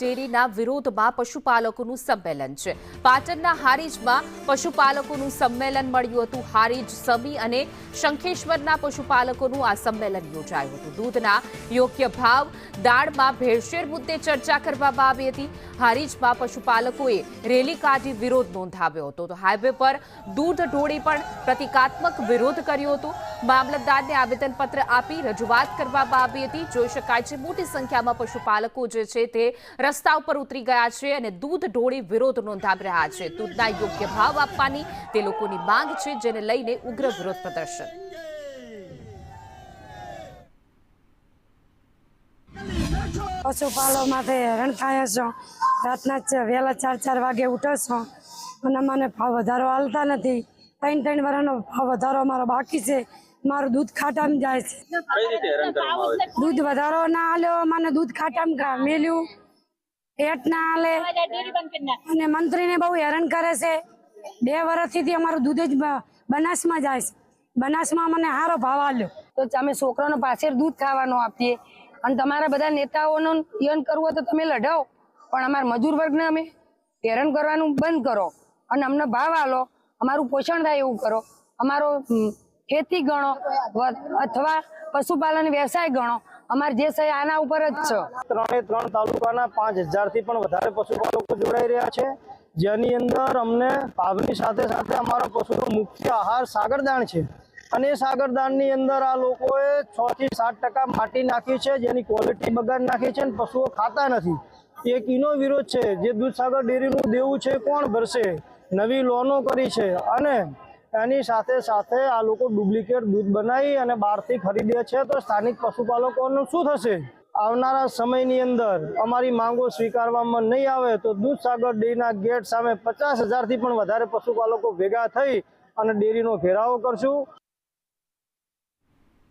ડેરીના વિરોધમાં પશુપાલકોનું સંમેલન છે। પાટણના હારીજમાં પશુપાલકોનું સંમેલન મળ્યું હતું। હારીજ, સમી અને શંખેશ્વરના પશુપાલકોનું આ સંમેલન યોજાયું હતું। દૂધના યોગ્ય ભાવ, દાળમાં ભેળસેળ મુદ્દે ચર્ચા કરવામાં આવી હતી। હારીજમાં પશુપાલકોએ રેલી કાઢી વિરોધ નોંધાવ્યો હતો। તો હાઈવે પર દૂધ ઢોળી પણ પ્રતિકાત્મક વિરોધ કર્યો હતો। મામલતદારને આવેદનપત્ર આપી રજૂઆત કરવામાં આવી હતી। જોઈ શકાય છે મોટી સંખ્યામાં પશુપાલકો જે છે તે રસ્તા ઉપર ઉતરી ગયા છે અને દૂધ ઢોળી વિરોધ નોંધાવી રહ્યા છે। દૂધના યોગ્ય ભાવ આપવાની તે લોકોની માંગ છે, જેને લઈને ઉગ્ર વિરોધ પ્રદર્શન। પશુપાલકો માટે હેરાન થાય છો। રાતના વહેલા 4 વાગે ઉઠો છો અને મને ભાવ વધારો હાલતા નથી। 3 વર્ષનો ભાવ વધારો અમારો બાકી છે। મારું દૂધ ખાટામાં જાય છે। દૂધ વધારો ના હાલ્યો, મને દૂધ ખાટામાં મેલ્યું, પેટ ના હાલે અને મંત્રીને બહુ હેરાન કરે છે। 2 વર્ષથી અમારું દૂધ જ બનાસમાં જાય છે। બનાસમાં મને સારો ભાવ હાલ્યો તો અમે છોકરાનો પાસે દૂધ ખાવાનું આપીએ અને તમારા બધા નેતાઓનો યન કરવું હોય તો તમે લડાવો, પણ અમારા મજૂર વર્ગને અમે હેરાન કરવાનું બંધ કરો અને અમને ભાવ આલો, અમારું પોષણ થાય એવું કરો। અમારો ખેતી ગણો અથવા પશુપાલન વ્યવસાય ગણો, અમારે જે છે આના ઉપર જ છે। 3 તાલુકાના 5000 થી પણ વધારે પશુપાલકો જોડાઈ રહ્યા છે, જેની અંદર અમને ભાવની સાથે સાથે અમારો પશુનો મુખ્ય આહાર સાગરદાણ છે અને એ સાગરદાણની અંદર આ લોકોએ 6 થી 7% માટી નાખી છે, જેની ક્વોલિટી બગાડ નાખી છે અને પશુઓ ખાતા નથી। એક એનો વિરોધ છે। જે દૂધસાગર ડેરીનું દેવું છે કોણ ભરશે? નવી લોનો કરી છે અને એની સાથે સાથે આ લોકો ડુપ્લિકેટ દૂધ બનાવી અને બહારથી ખરીદે છે, તો સ્થાનિક પશુપાલકોનું શું થશે? આવનારા સમયની અંદર અમારી માંગો સ્વીકારવામાં નહીં આવે તો દૂધસાગર ડેરીના ગેટ સામે 50,000 થી પણ વધારે પશુપાલકો ભેગા થઈ અને ડેરીનો ઘેરાવો કરશું।